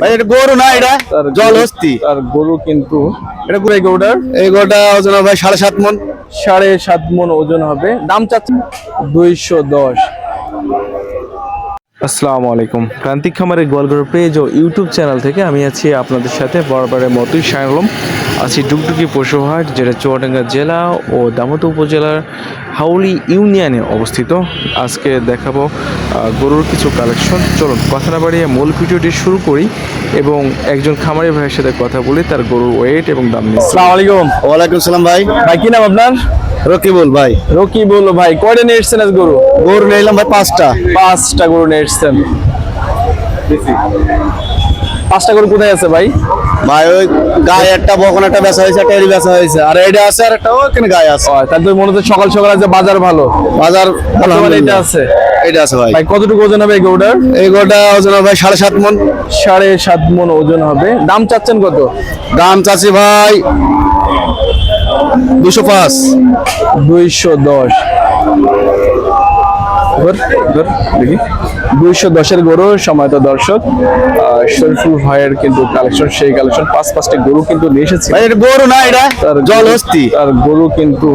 ভাই এটা গরু না, এটা জলহস্তি। আর গরু কিন্তু এটা পুরো গরুটার এই গরুটা ওজন হবে ভাই 7.5 মণ। 7.5 মণ ওজন হবে। দাম চাচ্ছে 210। আসসালামু আলাইকুম। প্রান্তিক খামারের গোয়ালঘর পেজ ও ইউটিউব চ্যানেল থেকে আমি আছি আপনাদের সাথে বরাবরের মতোই শাহরুম আছি ডুগডুগি পশুহাট, যেটা চুয়াডাঙ্গা জেলা ও দামোদর উপজেলার হাউলি ইউনিয়নে অবস্থিত। আজকে দেখাবো গরুর কিছু কালেকশন। চলুন কথা না বাড়িয়ে মূল ভিডিওটি শুরু করি এবং একজন খামারি ভাইয়ের সাথে কথা বলি তার গরুর ওয়েট এবং দাম নিয়ে। আসসালামু আলাইকুম। ওয়ালাইকুম সালাম ভাই। ভাই কি নাম আপনার? রকিবুল ভাই। রকিবুল ভাই, কয়টা নিয়ে এসছেন আজ গরু? গরু নিলাম ভাই 5টা। 5টা গরু নিয়ে এসছেন। 5টা গরু কোথায় আছে ভাই? ভাই ওই গায়ে একটা বকন একটা বেচা হয়েছে, একটা এরি বেচা হয়েছে, আর এটা আছে, আর একটা ওখানে গায়ে আছে। তার তো মনে হচ্ছে সকাল সকাল আছে বাজার ভালো। বাজার এটা আছে, এটা আছে ভাই। ভাই কতটুকু ওজন হবে এই গরুটার? এই গরুটা ওজন হবে ভাই 7.5 মণ। 7.5 মণ ওজন হবে। দাম চাচ্ছেন কত? দাম চাচ্ছি ভাই 205। 210। দেখি 210-এর গরু। সময় তো দর্শক শরীফুল ভাইয়ের কিন্তু কালেকশন, সেই কালেকশন 5টি গরু কিন্তু নিয়ে এসেছে। ভাই এটা গরু না, এটা জলহস্তি। আর গরু কিন্তু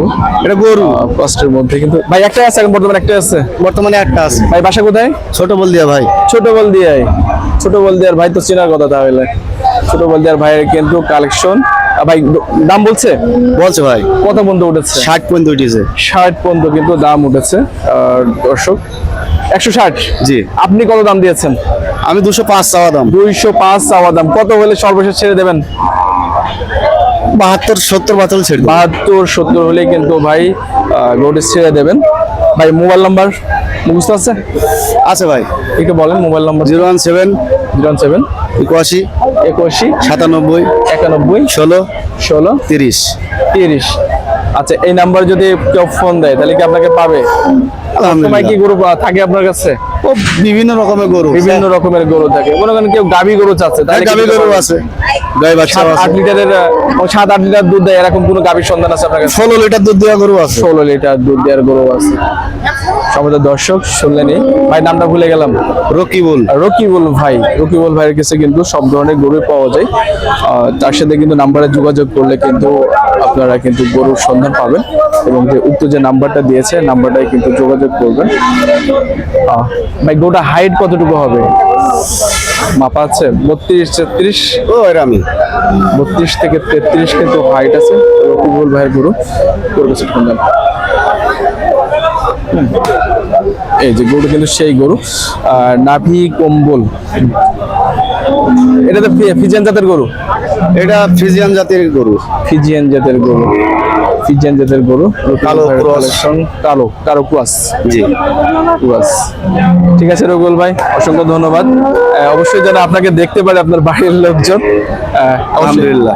এটা গরু 5টির মধ্যে কিন্তু ভাই একটা আছে, এখন বর্তমানে একটা আছে। বর্তমানে একটা আছে ভাই বাসা কোথায়? ছোট বলদিয়া ভাই। ছোট বলদিয়ায়। ছোট বলদিয়ার ভাই তো চেনার কথা তাহলে। ছোট বলদিয়ার ভাইয়ের কিন্তু কালেকশন। ভাই দাম বলছে ভাই কত পর্যন্ত উঠেছে? 60 পর্যন্ত উঠেছে। 60 পর্যন্ত কিন্তু দাম উঠেছে। আর দর্শক 160। জি। আপনি কত দাম দিয়েছেন? আমি 205 চাওয়া দাম। 205 চাওয়া দাম। কত হলে সর্বশেষ ছেড়ে দেবেন? 72, 70, 72 ছেড়ে দেব। 72, 70 হলে কিন্তু ভাই গরুটি ছেড়ে দেবেন। ভাই মোবাইল নাম্বার মুখস্থ আছে? আছে ভাই, একটু বলেন মোবাইল নাম্বার। 017 017 81 81 97 91 16 16 30। 30। আচ্ছা, এই নাম্বার যদি কেউ ফোন দেয় তাহলে কি আপনাকে পাবে? সময় কি গরু থাকে আপনার কাছে? ও বিভিন্ন রকমের গরু, বিভিন্ন রকমের গরু থাকে। মনে করেন কেউ গাভী গরু চাচ্ছে, তাহলে গাভী গরু আছে, গাই বাচ্চা আছে। 7-8 লিটারের 7-8 লিটার দুধ দেয়, এরকম কোনো গাভীর সন্ধান আছে আপনার কাছে? 16 লিটার দুধ দেওয়া গরু আছে। 16 লিটার দুধ দেওয়ার গরু আছে। সমাজ দর্শক শুনলেনি ভাই, নামটা ভুলে গেলাম। রকিবুল। রকিবুল ভাই। রকিবুল ভাইয়ের কাছে কিন্তু সব ধরনের গরু পাওয়া যায়। তার সাথে কিন্তু নাম্বারে যোগাযোগ করলে কিন্তু আপনারা কিন্তু গরুর সন্ধান পাবেন এবং যে উক্ত যে নাম্বারটা দিয়েছে নাম্বারটাই কিন্তু যোগাযোগ করবেন। ভাই গরুটা হাইট কতটুকু হবে মাপা আছে? 32, 33। ও এটা আমি 32 থেকে 33 কিন্তু হাইট আছে রকিবুল ভাইয়ের গরু। সন্ধান এই যে গরু কিন্তু সেই গরু। নাভি কম্বল। এটা তো ফিজিয়ান জাতের গরু। এটা ফিজিয়ান জাতের গরু। ফিজিয়ান জাতের গরু। ফিজিয়ান জাতের গরু। কালো ক্রস। কালো ক্রস। জি ক্রস। ঠিক আছে রকিবুল ভাই, অসংখ্য ধন্যবাদ। অবশ্যই যেন আপনাকে দেখতে পারে আপনার বাড়ির লোকজন। আলহামদুলিল্লাহ।